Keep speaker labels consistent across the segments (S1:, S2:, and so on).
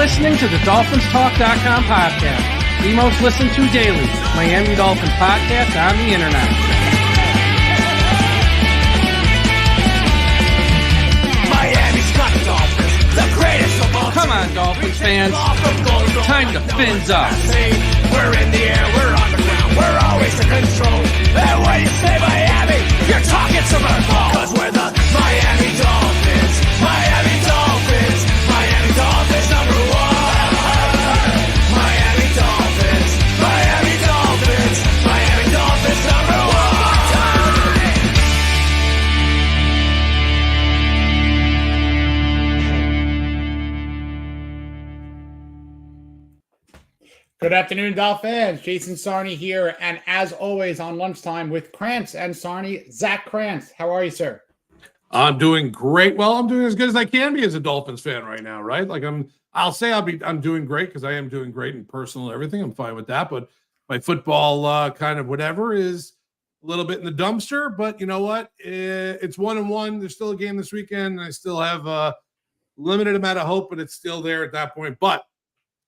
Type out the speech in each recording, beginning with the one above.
S1: listening to the DolphinsTalk.com podcast, the most listened to daily Miami Dolphins podcast on the internet.
S2: Miami's got the Dolphins, the greatest of all.
S1: Come on, Dolphins fans. Time to fins up.
S2: We're in the air, we're on the ground, we're always in control. And when you say Miami, you're talking Super Bowl. Cause we're the Miami Dolphins, Miami Dolphins, Miami Dolphins number one. Miami Dolphins, Miami Dolphins, Miami Dolphins number one.
S3: Good afternoon, Dolphins. Jason Sarney here, and as always on Lunchtime with Krantz and Sarney, Zach Krantz. How are you, sir?
S4: I'm doing great. Well, I'm doing as good as I can be as a Dolphins fan right now, right? Like I'm doing great because I am doing great in personal and everything. I'm fine with that, but my football kind of whatever is a little bit in the dumpster. But you know what? It's 1-1. There's still a game this weekend, and I still have a limited amount of hope, but it's still there at that point. But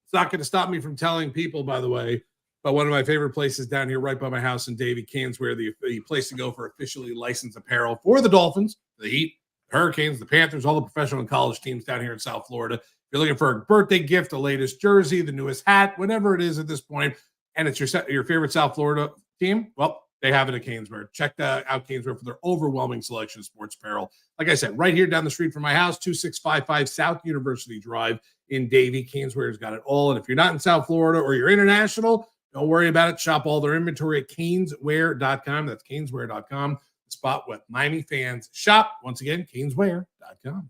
S4: it's not going to stop me from telling people, by the way, about one of my favorite places down here right by my house in Davie, Cairnsware, the place to go for officially licensed apparel for the Dolphins, the Heat, the Hurricanes, the Panthers, all the professional and college teams down here in South Florida. If you're looking for a birthday gift, the latest jersey, the newest hat, whatever it is at this point, and it's your favorite South Florida team, well, they have it at Cairnsware. Check out Cairnsware for their overwhelming selection of sports apparel. Like I said, right here down the street from my house, 2655 South University Drive in Davie. Cairnsware's got it all. And if you're not in South Florida or you're international, don't worry about it. Shop all their inventory at Cairnswear.com. That's Cairnswear.com, the spot where Miami fans shop. Once again, Cairnswear.com.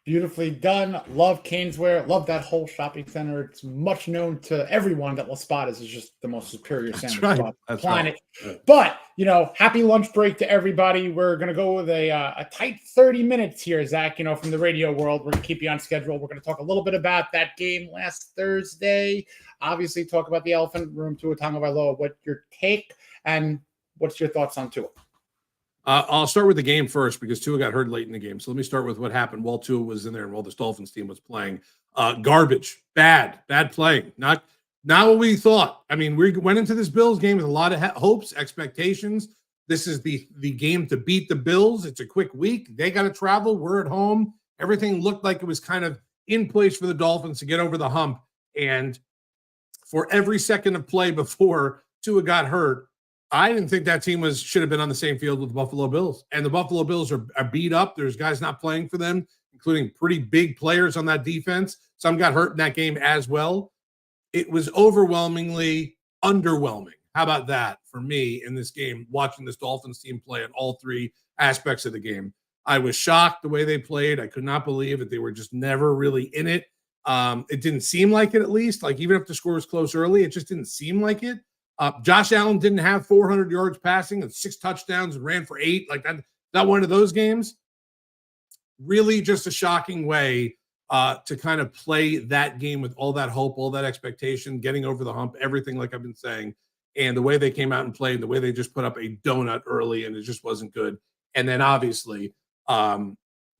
S3: Beautifully done. Love Cairnsware. Love that whole shopping center. It's much known to everyone that La Spada's is just the most superior sandwich spot on the planet. Right. But, happy lunch break to everybody. We're going to go with a tight 30 minutes here, Zach, from the radio world. We're going to keep you on schedule. We're going to talk a little bit about that game last Thursday. Obviously, talk about the elephant room, Tua Tagovailoa. What's your take and what's your thoughts on Tua?
S4: I'll start with the game first because Tua got hurt late in the game. So let me start with what happened while Tua was in there and while this Dolphins team was playing. Garbage, bad playing. Not what we thought. I mean, we went into this Bills game with a lot of hopes, expectations. This is the game to beat the Bills. It's a quick week. They got to travel. We're at home. Everything looked like it was kind of in place for the Dolphins to get over the hump. And for every second of play before Tua got hurt, I didn't think that team should have been on the same field with the Buffalo Bills. And the Buffalo Bills are beat up. There's guys not playing for them, including pretty big players on that defense. Some got hurt in that game as well. It was overwhelmingly underwhelming. How about that for me in this game, watching this Dolphins team play at all three aspects of the game? I was shocked the way they played. I could not believe that they were just never really in it. It didn't seem like it, at least. Like, even if the score was close early, it just didn't seem like it. Josh Allen didn't have 400 yards passing and 6 touchdowns and ran for 8. Like that, not one of those games. Really just a shocking way to kind of play that game with all that hope, all that expectation, getting over the hump, everything like I've been saying. And the way they came out and played, the way they just put up a donut early, and it just wasn't good. And then obviously,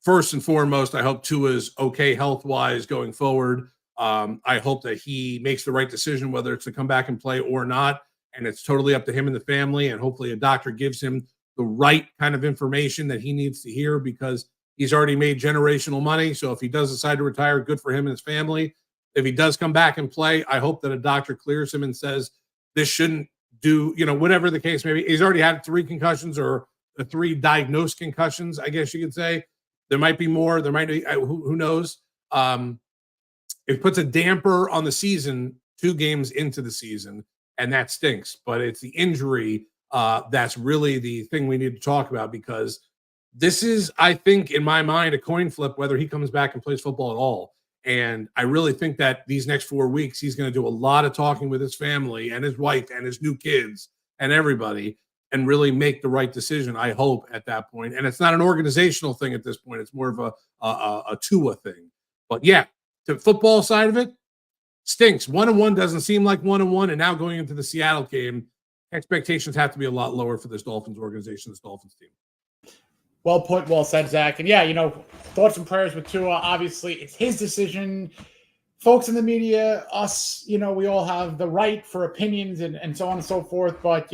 S4: first and foremost, I hope Tua's okay health-wise going forward. I hope that he makes the right decision, whether it's to come back and play or not. And it's totally up to him and the family. And hopefully a doctor gives him the right kind of information that he needs to hear, because he's already made generational money. So if he does decide to retire, good for him and his family. If he does come back and play, I hope that a doctor clears him and says, this shouldn't do, whatever the case may be. He's already had 3 concussions, or 3 diagnosed concussions, I guess you could say. There might be more. There might be, who knows? It puts a damper on the season 2 games into the season, and that stinks. But it's the injury that's really the thing we need to talk about, because this is, I think, in my mind, a coin flip whether he comes back and plays football at all. And I really think that these next 4 weeks, he's going to do a lot of talking with his family and his wife and his new kids and everybody, and really make the right decision, I hope, at that point. And it's not an organizational thing at this point. It's more of a Tua thing. But yeah, the football side of it stinks. 1-1 doesn't seem like 1-1. And now going into the Seattle game, expectations have to be a lot lower for this Dolphins organization, this Dolphins team.
S3: Well put, well said, Zach. And yeah, thoughts and prayers with Tua. Obviously, it's his decision folks in the media, us, we all have the right for opinions and so on and so forth. But,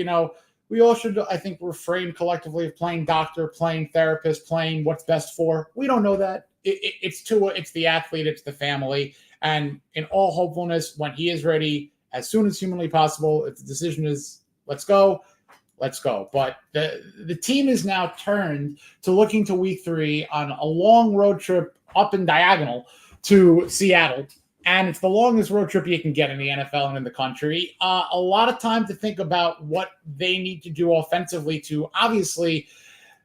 S3: we all should, I think, refrain collectively of playing doctor, playing therapist, playing what's best for. We don't know that. It's Tua, it's the athlete, it's the family. And in all hopefulness, when he is ready, as soon as humanly possible, if the decision is let's go. But the team is now turned to looking to week 3 on a long road trip up and diagonal to Seattle. And it's the longest road trip you can get in the NFL and in the country. A lot of time to think about what they need to do offensively to obviously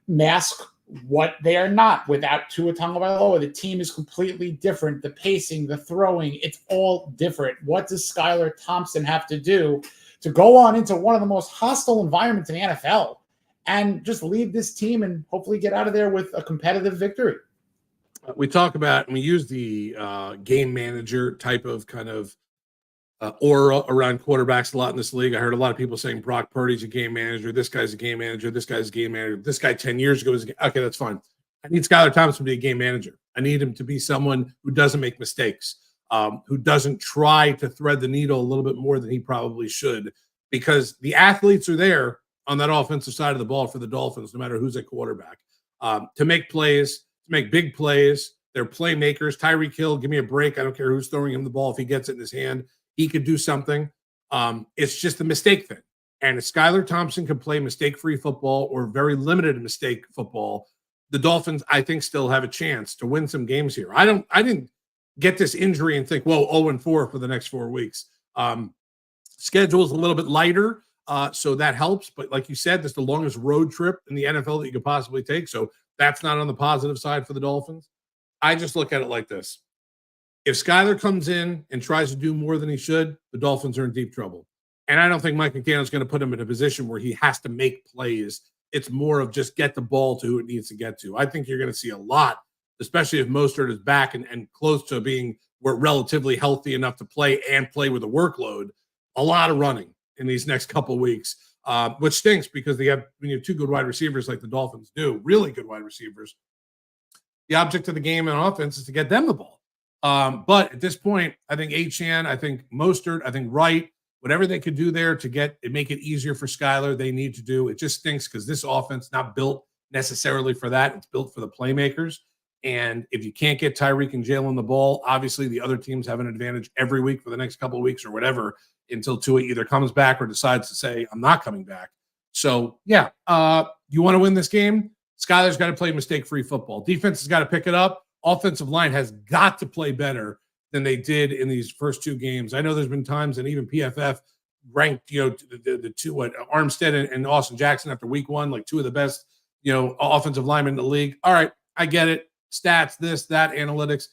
S3: mask what they are not without Tua Tagovailoa. The team is completely different. The pacing, the throwing, it's all different. What does Skylar Thompson have to do to go on into one of the most hostile environments in the NFL and just lead this team and hopefully get out of there with a competitive victory?
S4: We talk about, and we use the game manager type of kind of aura around quarterbacks a lot in this league. I heard a lot of people saying Brock Purdy's a game manager. This guy's a game manager. This guy's a game manager. This guy 10 years ago was okay, that's fine. I need Skylar Thompson to be a game manager. I need him to be someone who doesn't make mistakes, who doesn't try to thread the needle a little bit more than he probably should, because the athletes are there on that offensive side of the ball for the Dolphins, no matter who's at quarterback, to make plays, to make big plays. They're playmakers. Tyreek Hill, give me a break. I don't care who's throwing him the ball. If he gets it in his hand, he could do something. It's just a mistake thing. And if Skylar Thompson can play mistake-free football or very limited mistake football, the Dolphins, I think, still have a chance to win some games here. I didn't get this injury and think, whoa, 0-4 for the next 4 weeks. Schedule is a little bit lighter, so that helps. But like you said, this is the longest road trip in the NFL that you could possibly take. So that's not on the positive side for the Dolphins. I just look at it like this. If Skylar comes in and tries to do more than he should, the Dolphins are in deep trouble. And I don't think Mike McDaniel's going to put him in a position where he has to make plays. It's more of just get the ball to who it needs to get to. I think you're going to see a lot, especially if Mostert is back and close to being relatively healthy enough to play and play with a workload. A lot of running in these next couple of weeks, which stinks because when you have 2 good wide receivers like the Dolphins do, really good wide receivers, the object of the game on offense is to get them the ball. But at this point, I think Achane, I think Mostert, I think Wright, whatever they could do there to make it easier for Skylar, they need to do. It just stinks because this offense is not built necessarily for that. It's built for the playmakers. And if you can't get Tyreek and Jaylen the ball, obviously the other teams have an advantage every week for the next couple of weeks or whatever until Tua either comes back or decides to say, I'm not coming back. So, yeah, you want to win this game? Skylar's got to play mistake-free football. Defense has got to pick it up. Offensive line has got to play better than they did in these first 2 games. I know there's been times, and even PFF ranked, the 2, Armstead and Austin Jackson after week 1, like 2 of the best, offensive linemen in the league. All right, I get it. Stats, this, that, analytics.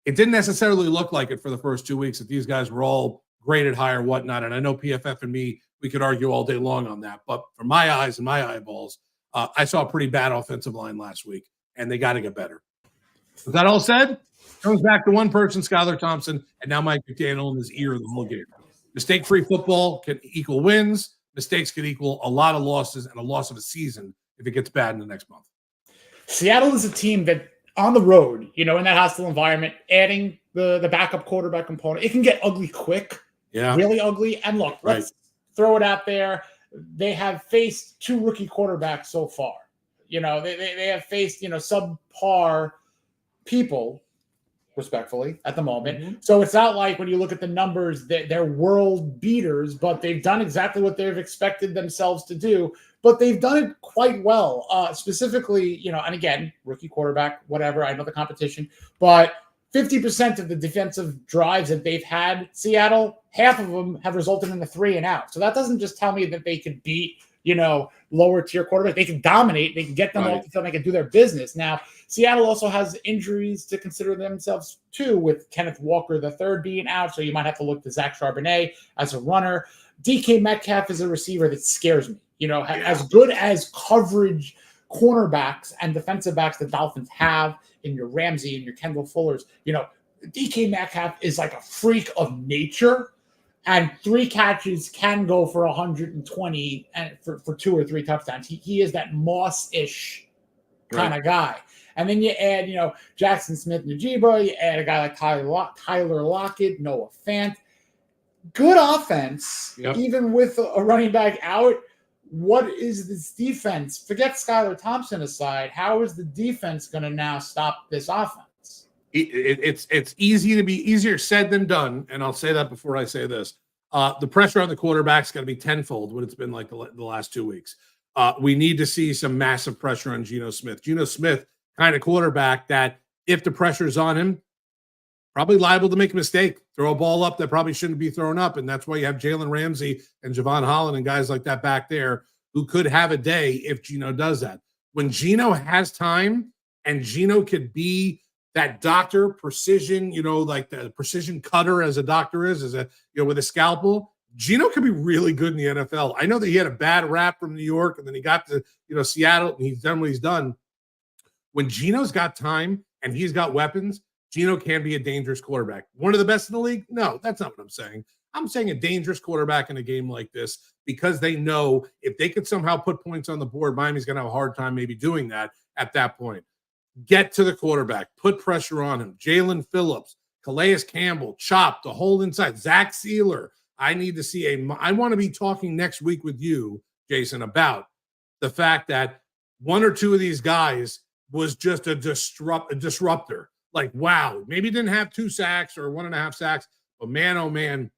S4: It didn't necessarily look like it for the first 2 weeks that these guys were all graded high or whatnot. And I know PFF and me, we could argue all day long on that. But from my eyes and my eyeballs, I saw a pretty bad offensive line last week, and they got to get better. With that all said, comes back to one person, Skylar Thompson, and now Mike McDaniel in his ear the whole game. Mistake-free football can equal wins. Mistakes can equal a lot of losses and a loss of a season if it gets bad in the next month.
S3: Seattle is a team that on the road, in that hostile environment, adding the backup quarterback component, it can get ugly quick, really ugly. And look, let's throw it out there. They have faced 2 rookie quarterbacks so far. They have faced, subpar people, respectfully, at the moment. Mm-hmm. So it's not like when you look at the numbers that they're world beaters, but they've done exactly what they've expected themselves to do. But they've done it quite well. Specifically, and again, rookie quarterback, whatever, I know the competition, but 50% of the defensive drives that they've had, Seattle, half of them have resulted in a 3 and out. So that doesn't just tell me that they could beat, lower tier quarterback. They can dominate. They can get them off the field. They can do their business. Now, Seattle also has injuries to consider themselves too, with Kenneth Walker III being out. So you might have to look to Zach Charbonnet as a runner. DK Metcalf is a receiver that scares me. As good as coverage cornerbacks and defensive backs the Dolphins have in your Ramsey and your Kendall Fullers, DK Metcalf is like a freak of nature, and 3 catches can go for 120 and for 2 or 3 touchdowns. He is that Moss-ish kind of guy. And then you add, Jackson Smith-Njigba, you add a guy like Tyler Lockett, Noah Fant. Good offense, even with a running back out. What is this defense? Forget Skylar Thompson aside. How is the defense going to now stop this offense?
S4: It's easier said than done, and I'll say that before I say this. The pressure on the quarterback's going to be tenfold what it's been like the last 2 weeks. We need to see some massive pressure on Geno Smith. Geno Smith, kind of quarterback that if the pressure's on him, probably liable to make a mistake, throw a ball up that probably shouldn't be thrown up. And that's why you have Jalen Ramsey and Javon Holland and guys like that back there who could have a day if Geno does that. When Geno has time and Geno could be that doctor, precision, like the precision cutter as a doctor is, with a scalpel, Geno could be really good in the NFL. I know that he had a bad rap from New York and then he got to, Seattle and he's done what he's done. When Geno's got time and he's got weapons, Geno can be a dangerous quarterback. One of the best in the league? No, that's not what I'm saying. I'm saying a dangerous quarterback in a game like this because they know if they could somehow put points on the board, Miami's going to have a hard time maybe doing that at that point. Get to the quarterback. Put pressure on him. Jalen Phillips, Calais Campbell, Chop, the whole inside. Zach Sealer. I need to see I want to be talking next week with you, Jason, about the fact that one or two of these guys was just a disruptor. Like, wow, maybe didn't have 2 sacks or 1.5 sacks, but man, oh man,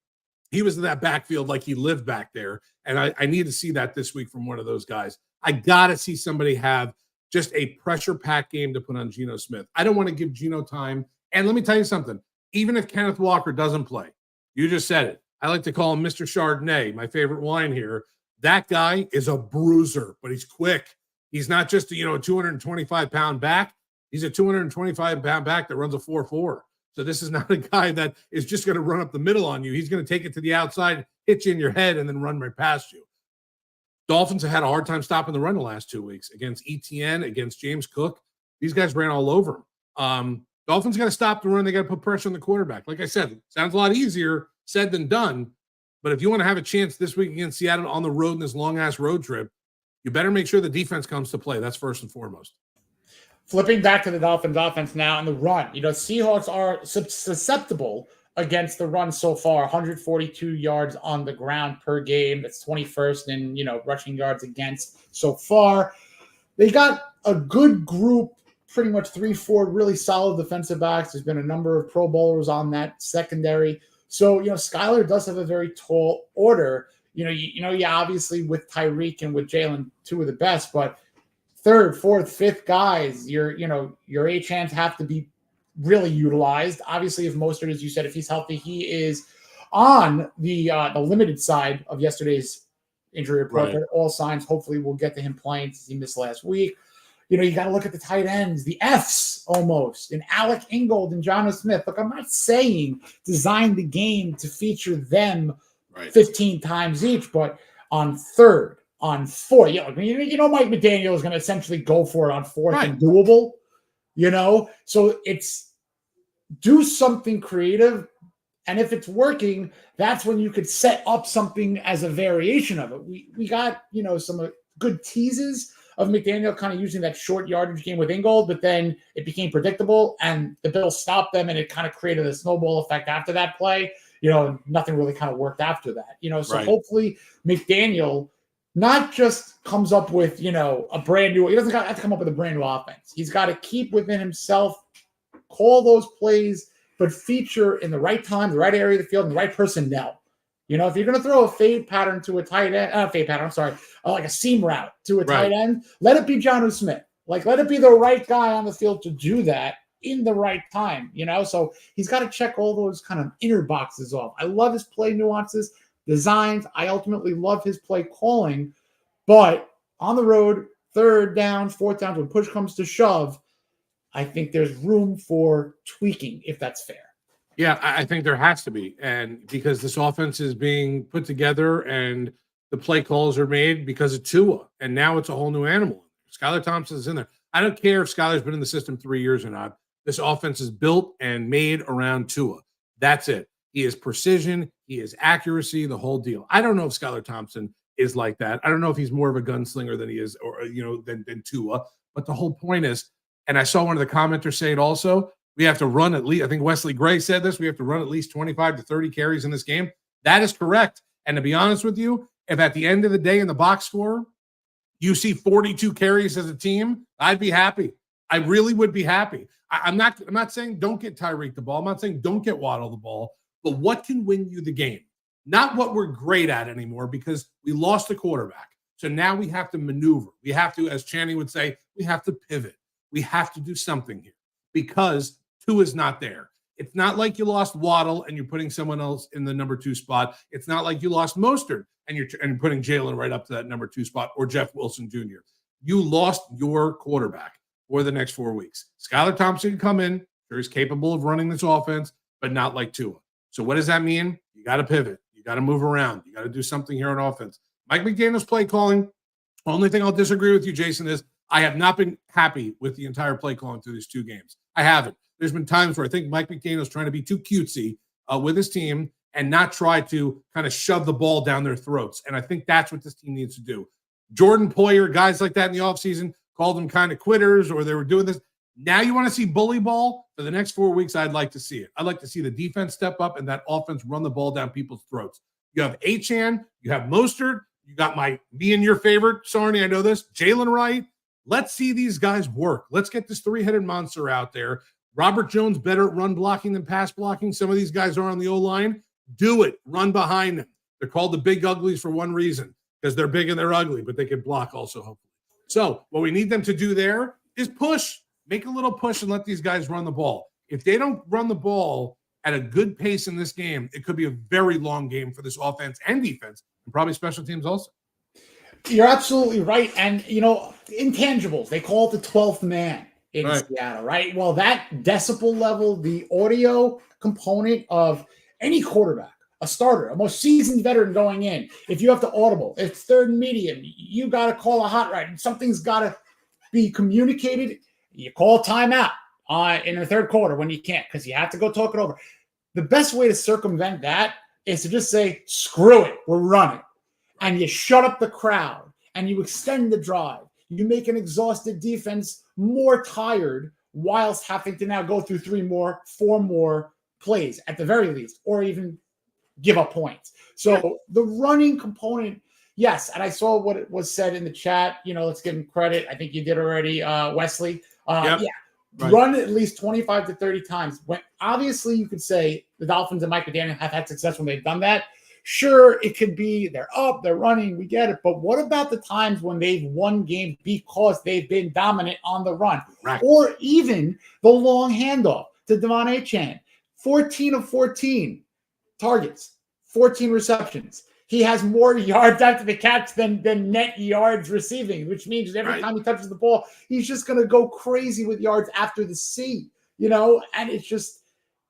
S4: he was in that backfield like he lived back there. And I need to see that this week from one of those guys. I got to see somebody have just a pressure-packed game to put on Geno Smith. I don't want to give Geno time. And let me tell you something. Even if Kenneth Walker doesn't play, you just said it. I like to call him Mr. Chardonnay, my favorite wine here. That guy is a bruiser, but he's quick. He's not just a 225-pound back. He's a 225-pound back that runs a 4.4. So this is not a guy that is just going to run up the middle on you. He's going to take it to the outside, hit you in your head, and then run right past you. Dolphins have had a hard time stopping the run the last 2 weeks against ETN, against James Cook. These guys ran all over him. Dolphins got to stop the run. They got to put pressure on the quarterback. Like I said, sounds a lot easier said than done. But if you want to have a chance this week against Seattle on the road in this long-ass road trip, you better make sure the defense comes to play. That's first and foremost.
S3: Flipping back to the Dolphins offense now and the run. Seahawks are susceptible against the run so far. 142 yards on the ground per game. That's 21st in, rushing yards against so far. They got a good group, pretty much 3-4 really solid defensive backs. There's been a number of Pro Bowlers on that secondary. So, Skylar does have a very tall order. Obviously with Tyreek and with Jaylen, 2 of the best, but 3rd, 4th, 5th guys, your A-chants have to be really utilized. Obviously, if Mostert, as you said, if he's healthy, he is on the limited side of yesterday's injury report. Right. All signs, hopefully, we'll get to him playing since he missed last week. You got to look at the tight ends, the Fs almost, and Alec Ingold and Jonnu Smith. Look, I'm not saying design the game to feature them 15 times each, but on 3rd, on 4th, Mike McDaniel is going to essentially go for it on 4th and doable, So it's do something creative. And if it's working, that's when you could set up something as a variation of it. We got, some good teases of McDaniel kind of using that short yardage game with Ingold, but then it became predictable and the Bills stopped them and it kind of created a snowball effect after that play. Nothing really kind of worked after that, so hopefully McDaniel not just comes up with, a brand new, he doesn't have to come up with a brand new offense. He's got to keep within himself, call those plays, but feature in the right time, the right area of the field, and the right personnel. If you're going to throw a fade pattern to a tight end, like a seam route to a tight end, let it be Jonnu Smith. Like, let it be the right guy on the field to do that in the right time, So he's got to check all those kind of inner boxes off. I love his play nuances, designs. I ultimately love his play calling, but on the road, 3rd down, 4th down, when push comes to shove, I think there's room for tweaking, if that's fair.
S4: Yeah, I think there has to be. And because this offense is being put together and the play calls are made because of Tua, and now it's a whole new animal. Skylar Thompson's in there. I don't care if Skylar's been in the system 3 years or not. This offense is built and made around Tua. That's it. He is precision. He is accuracy, the whole deal. I don't know if Skylar Thompson is like that. I don't know if he's more of a gunslinger than he is, or than Tua. But the whole point is And I saw one of the commenters say it also. We have to run at least, I think Wesley Gray said this, we have to run at least 25 to 30 carries in this game. That is correct. And to be honest with you, if at the end of the day in the box score, you see 42 carries as a team, I'd be happy. I really would be happy. I'm not saying don't get Tyreek the ball. I'm not saying don't get Waddle the ball. But what can win you the game? Not what we're great at anymore, because we lost the quarterback. So now we have to maneuver. We have to, as Channing would say, we have to pivot. We have to do something here because Tua is not there. It's not like you lost Waddle and you're putting someone else in the number 2 spot. It's not like you lost Mostert and you're putting Jaylen right up to that number 2 spot, or Jeff Wilson Jr. You lost your quarterback for the next 4 weeks. Skylar Thompson can come in. Sure, he's capable of running this offense, but not like Tua. So what does that mean? You got to pivot. You got to move around. You got to do something here on offense. Mike McDaniel's play calling. Only thing I'll disagree with you, Jason, is I have not been happy with the entire play calling through these 2 games. I haven't. There's been times where I think Mike McDaniel's trying to be too cutesy with his team and not try to kind of shove the ball down their throats. And I think that's what this team needs to do. Jordan Poyer, guys like that in the offseason, called them kind of quitters, or they were doing this. Now you want to see bully ball for the next 4 weeks. I'd like to see it. I'd like to see the defense step up and that offense run the ball down people's throats. You have Achane, you have Mostert, you got me and your favorite, Sarney, I know this, Jaylen Wright. Let's see these guys work. Let's get this 3-headed monster out there. Robert Jones better at run blocking than pass blocking. Some of these guys are on the O-line. Do it. Run behind them. They're called the big uglies for one reason, because they're big and they're ugly, but they can block also, hopefully. So what we need them to do there is push. Make a little push and let these guys run the ball. If they don't run the ball at a good pace in this game, it could be a very long game for this offense and defense, and probably special teams also.
S3: You're absolutely right. And, intangibles, they call it the 12th man in Seattle, right? Well, that decibel level, the audio component of any quarterback, a starter, a most seasoned veteran going in, if you have to audible, it's third and medium, you got to call a hot ride, and something's got to be communicated. You call a timeout in the third quarter when you can't, because you have to go talk it over. The best way to circumvent that is to just say, screw it, we're running. And you shut up the crowd and you extend the drive. You make an exhausted defense more tired whilst having to now go through 4 more plays at the very least, or even give up points. So the running component, yes. And I saw what it was said in the chat. Let's give him credit. I think you did already, Wesley. Yeah. Right. Run at least 25 to 30 times. When obviously you could say the Dolphins and Mike McDaniel have had success when they've done that. Sure, it could be they're up, they're running, we get it. But what about the times when they've won games because they've been dominant on the run? Right. Or even the long handoff to Devon Achane. 14 of 14 targets, 14 receptions. He has more yards after the catch than net yards receiving, which means every time he touches the ball, he's just going to go crazy with yards after the C, and it's just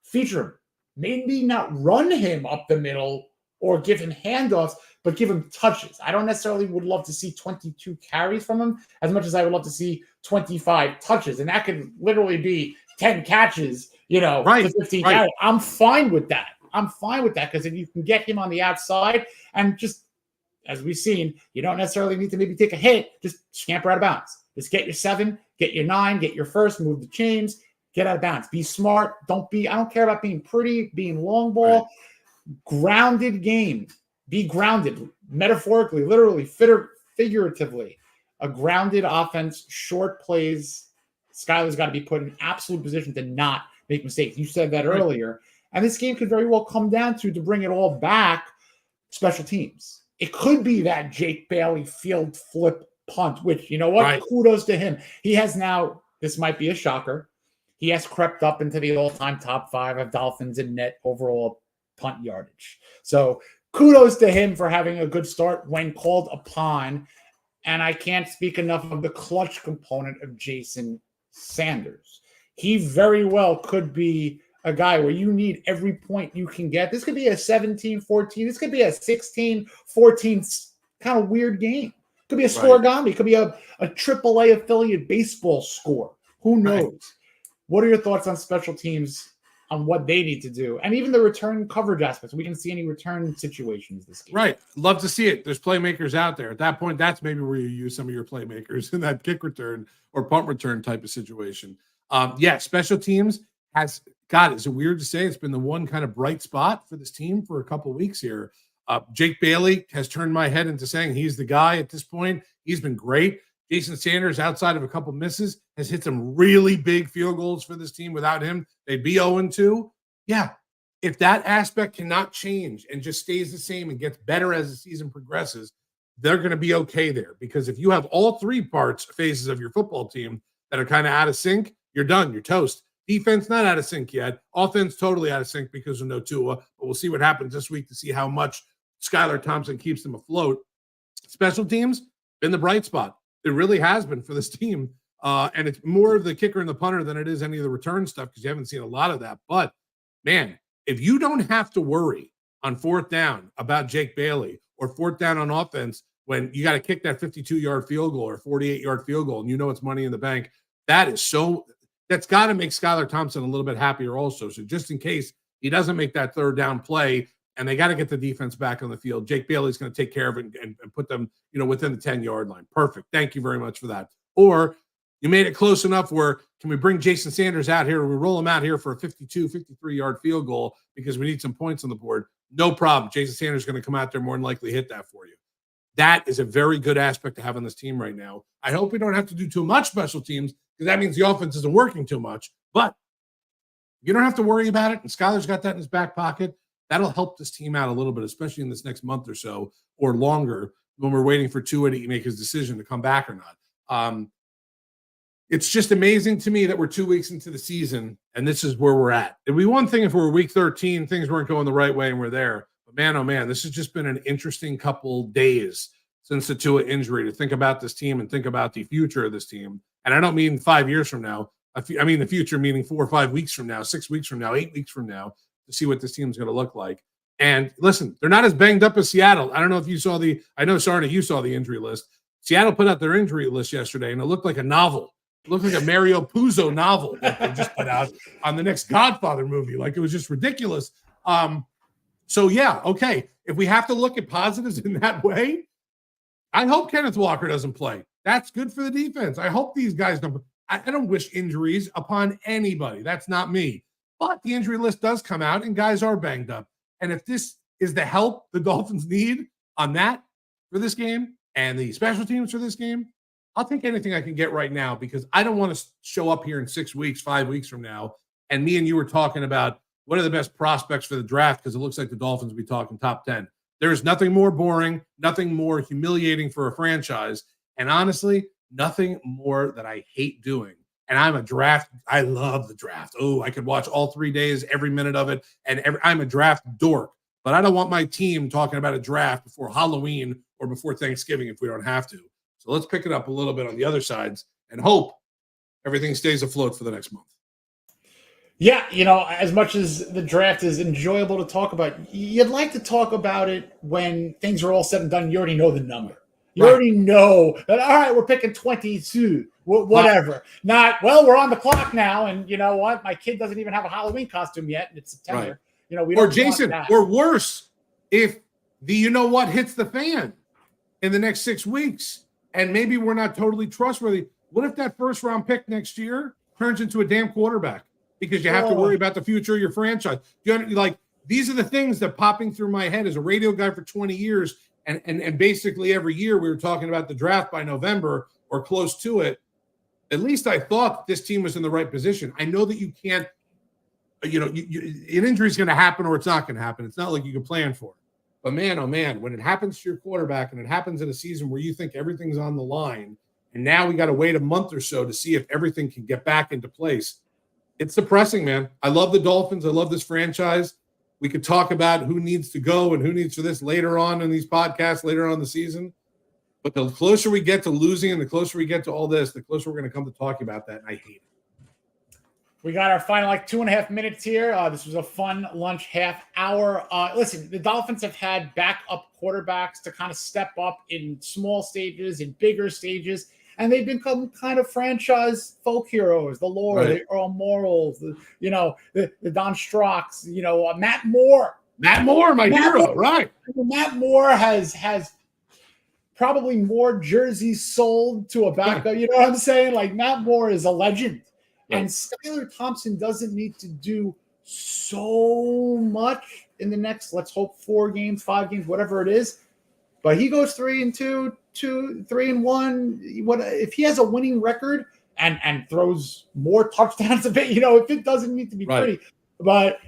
S3: feature him. Maybe not run him up the middle or give him handoffs, but give him touches. I don't necessarily would love to see 22 carries from him as much as I would love to see 25 touches. And that could literally be 10 catches, to 15 carries. I'm fine with that. Because if you can get him on the outside and just, as we've seen, you don't necessarily need to maybe take a hit, just scamper out of bounds. Just get your 7, get your 9, get your first, move the chains, get out of bounds. Be smart. I don't care about being pretty, being long ball. Right. Grounded game. Be grounded, metaphorically, literally, figuratively. A grounded offense, short plays. Skylar's got to be put in absolute position to not make mistakes. You said that earlier. And this game could very well come down to bring it all back, special teams. It could be that Jake Bailey field flip punt, which, kudos to him. He has now, this might be a shocker, he has crept up into the all-time top 5 of Dolphins in net overall punt yardage. So kudos to him for having a good start when called upon. And I can't speak enough of the clutch component of Jason Sanders. He very well could be a guy where you need every point you can get. This could be a 17-14. This could be a 16-14 kind of weird game. It could be a scoregami. It could be a AAA affiliate baseball score. Who knows? What are your thoughts on special teams on what they need to do. And even the return coverage aspects. We didn't see any return situations this game.
S4: Right. Love to see it. There's playmakers out there. At that point, that's maybe where you use some of your playmakers in that kick return or punt return type of situation. Special teams has, God, is it weird to say it's been the one kind of bright spot for this team for a couple of weeks here. Jake Bailey has turned my head into saying he's the guy at this point. He's been great. Jason Sanders, outside of a couple misses, has hit some really big field goals for this team. Without him, they'd be 0-2. Yeah, if that aspect cannot change and just stays the same and gets better as the season progresses, they're going to be okay there. Because if you have all three phases of your football team that are kind of out of sync, you're done. You're toast. Defense, not out of sync yet. Offense, totally out of sync because of no Tua. But we'll see what happens this week to see how much Skylar Thompson keeps them afloat. Special teams, been the bright spot. It really has been for this team. And it's more of the kicker and the punter than it is any of the return stuff because you haven't seen a lot of that. But, man, if you don't have to worry on fourth down about Jake Bailey or fourth down on offense when you got to kick that 52-yard field goal or 48-yard field goal and you know it's money in the bank, that's got to make Skylar Thompson a little bit happier also. So just in case he doesn't make that third down play and they got to get the defense back on the field, Jake Bailey's going to take care of it and put them, within the 10-yard line. Perfect. Thank you very much for that. Or you made it close enough where can we bring Jason Sanders out here? We roll him out here for a 52, 53-yard field goal because we need some points on the board. No problem. Jason Sanders is going to come out there more than likely hit that for you. That is a very good aspect to have on this team right now. I hope we don't have to do too much special teams because that means the offense isn't working too much. But you don't have to worry about it. And Skylar's got that in his back pocket. That'll help this team out a little bit, especially in this next month or so or longer when we're waiting for Tua to make his decision to come back or not. It's just amazing to me that we're 2 weeks into the season and this is where we're at. It'd be one thing if we were week 13, things weren't going the right way and we're there. But man, oh man, this has just been an interesting couple days since the Tua injury to think about this team and think about the future of this team. And I don't mean 5 years from now. I mean the future meaning 4 or 5 weeks from now, 6 weeks from now, 8 weeks from now to see what this team's going to look like. And listen, they're not as banged up as Seattle. I don't know if you saw I know, Sarney, you saw the injury list. Seattle put out their injury list yesterday, and it looked like a novel. It looked like a Mario Puzo novel that they just put out on the next Godfather movie. Like, it was just ridiculous. So, yeah, okay. If we have to look at positives in that way, I hope Kenneth Walker doesn't play. That's good for the defense. I hope these guys don't. I don't wish injuries upon anybody. That's not me. But the injury list does come out, and guys are banged up. And if this is the help the Dolphins need on that for this game and the special teams for this game, I'll take anything I can get right now because I don't want to show up here in 6 weeks, 5 weeks from now, and me and you were talking about what are the best prospects for the draft because it looks like the Dolphins will be talking top 10. There's nothing more boring, nothing more humiliating for a franchise, and honestly, nothing more that I hate doing. And I'm a draft. I love the draft. Oh, I could watch all 3 days, every minute of it. And I'm a draft dork. But I don't want my team talking about a draft before Halloween or before Thanksgiving if we don't have to. So let's pick it up a little bit on the other sides and hope everything stays afloat for the next month.
S3: Yeah, as much as the draft is enjoyable to talk about, you'd like to talk about it when things are all said and done. You already know the number. You already know that, all right, we're picking 22, whatever. Not, well, we're on the clock now, and you know what? My kid doesn't even have a Halloween costume yet, and it's September.
S4: Right.
S3: We don't
S4: or Jason, or worse, if the hits the fan in the next 6 weeks, and maybe we're not totally trustworthy. What if that first-round pick next year turns into a damn quarterback because you have to worry about the future of your franchise? These are the things that popping through my head as a radio guy for 20 years. And basically every year we were talking about the draft by November or close to it. At least I thought this team was in the right position. I know that you can't, an injury is going to happen or it's not going to happen. It's not like you can plan for it. But man, oh man, when it happens to your quarterback and it happens in a season where you think everything's on the line and now we got to wait a month or so to see if everything can get back into place, it's depressing, man. I love the Dolphins. I love this franchise. We could talk about who needs to go and who needs for this later on in these podcasts later on in the season. But the closer we get to losing and the closer we get to all this, the closer we're going to come to talking about that. And I hate it.
S3: We got our final 2.5 minutes here. This was a fun lunch half hour. Listen, the Dolphins have had backup quarterbacks to kind of step up in small stages, in bigger stages. and they've become kind of franchise folk heroes. The Lord, the Earl Morals, the Don Strocks, Matt Moore.
S4: Matt Moore, my hero, right?
S3: Matt Moore has probably more jerseys sold to a backup. You know what I'm saying? Like, Matt Moore is a legend. Right. And Skylar Thompson doesn't need to do so much in the next, let's hope, 4 games, 5 games, whatever it is. But he goes 3-2, 3-1. What if he has a winning record and throws more touchdowns a bit? If it doesn't need to be pretty, but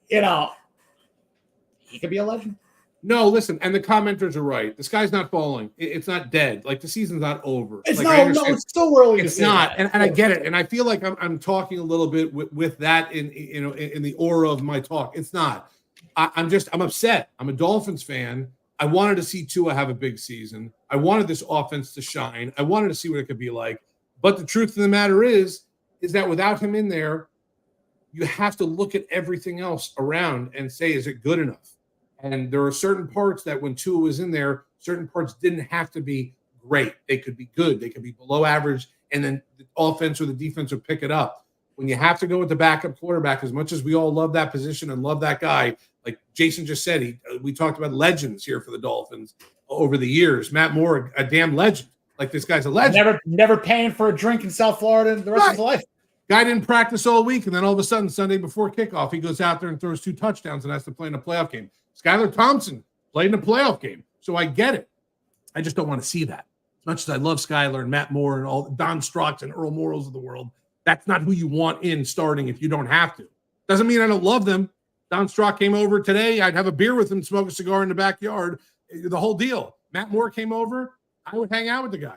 S3: he could be a legend.
S4: No, listen, and the commenters are right. The sky's not falling. It's not dead. Like, the season's not over.
S3: It's
S4: it's
S3: still early.
S4: It's not, and I get it, and I feel like I'm talking a little bit with that in the aura of my talk. It's not. I'm upset. I'm a Dolphins fan. I wanted to see Tua have a big season. I wanted this offense to shine. I wanted to see what it could be like. But the truth of the matter is that without him in there, you have to look at everything else around and say, is it good enough? And there are certain parts that when Tua was in there, certain parts didn't have to be great. They could be good. They could be below average, and then the offense or the defense would pick it up. When you have to go with the backup quarterback, as much as we all love that position and love that guy, like Jason just said, we talked about legends here for the Dolphins over the years. Matt Moore, a damn legend. Like, this guy's a legend.
S3: Never paying for a drink in South Florida the rest of his life.
S4: Guy didn't practice all week, and then all of a sudden, Sunday before kickoff, he goes out there and throws 2 touchdowns and has to play in a playoff game. Skylar Thompson played in a playoff game, so I get it. I just don't want to see that. As much as I love Skylar and Matt Moore and all Don Strocks and Earl Morals of the world, that's not who you want in starting if you don't have to. Doesn't mean I don't love them. Don Strock came over today. I'd have a beer with him, smoke a cigar in the backyard, the whole deal. Matt Moore came over. I would hang out with the guy.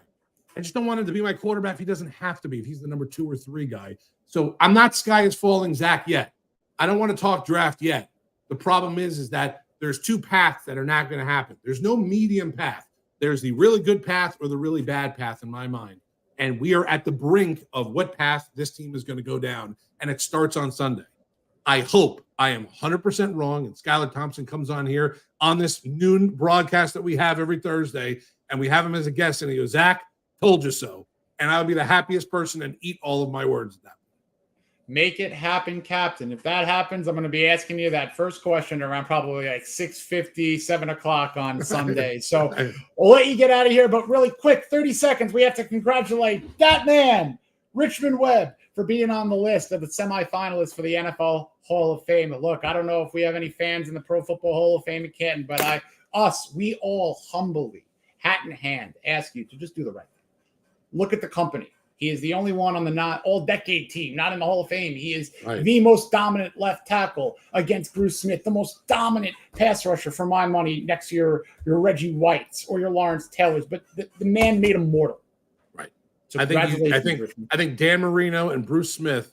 S4: I just don't want him to be my quarterback if he doesn't have to be, if he's the number 2 or 3 guy. So I'm not sky is falling Zach yet. I don't want to talk draft yet. The problem is that there's 2 paths that are not going to happen. There's no medium path. There's the really good path or the really bad path in my mind. And we are at the brink of what path this team is going to go down. And it starts on Sunday. I hope I am 100% wrong. And Skylar Thompson comes on here on this noon broadcast that we have every Thursday. And we have him as a guest. And he goes, Zach, told you so. And I'll be the happiest person and eat all of my words at that point.
S3: Make it happen, Captain. If that happens, I'm going to be asking you that first question around probably like 6:50, 7 o'clock on Sunday. So we'll let you get out of here. But really quick, 30 seconds, we have to congratulate that man, Richmond Webb, for being on the list of the semifinalists for the NFL Hall of Fame. But look, I don't know if we have any fans in the Pro Football Hall of Fame in Canton, but we all humbly, hat in hand, ask you to just do the right thing. Look at the company. He is the only one on the not all-decade team, not in the Hall of Fame. He is the most dominant left tackle against Bruce Smith, the most dominant pass rusher for my money next to your Reggie Whites or your Lawrence Taylors. But the man made him mortal.
S4: Right. So I think Dan Marino and Bruce Smith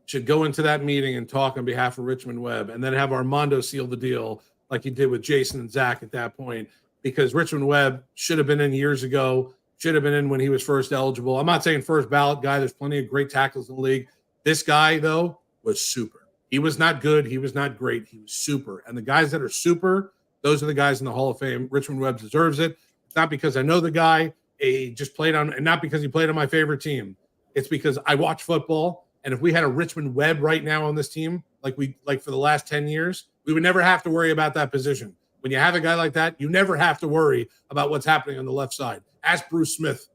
S4: should go into that meeting and talk on behalf of Richmond Webb, and then have Armando seal the deal like he did with Jason and Zach at that point, because Richmond Webb should have been in years ago. Should have been in when he was first eligible. I'm not saying first ballot guy. There's plenty of great tackles in the league. This guy, though, was super. He was not good. He was not great. He was super. And the guys that are super, those are the guys in the Hall of Fame. Richmond Webb deserves it. It's not because I know the guy. He just played on, and not because he played on my favorite team. It's because I watch football. And if we had a Richmond Webb right now on this team, like for the last 10 years, we would never have to worry about that position. When you have a guy like that, you never have to worry about what's happening on the left side. Ask Bruce Smith,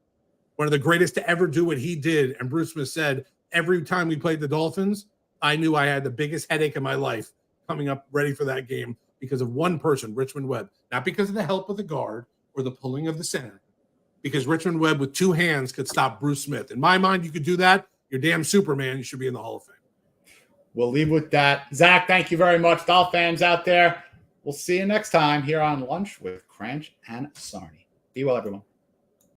S4: one of the greatest to ever do what he did. And Bruce Smith said, every time we played the Dolphins, I knew I had the biggest headache in my life coming up ready for that game because of one person, Richmond Webb. Not because of the help of the guard or the pulling of the center, because Richmond Webb with 2 hands could stop Bruce Smith. In my mind, you could do that. You're damn Superman. You should be in the Hall of Fame.
S3: We'll leave with that. Zach, thank you very much. Dolphin fans out there, we'll see you next time here on Lunch with Krantz and Sarney. Be well, everyone.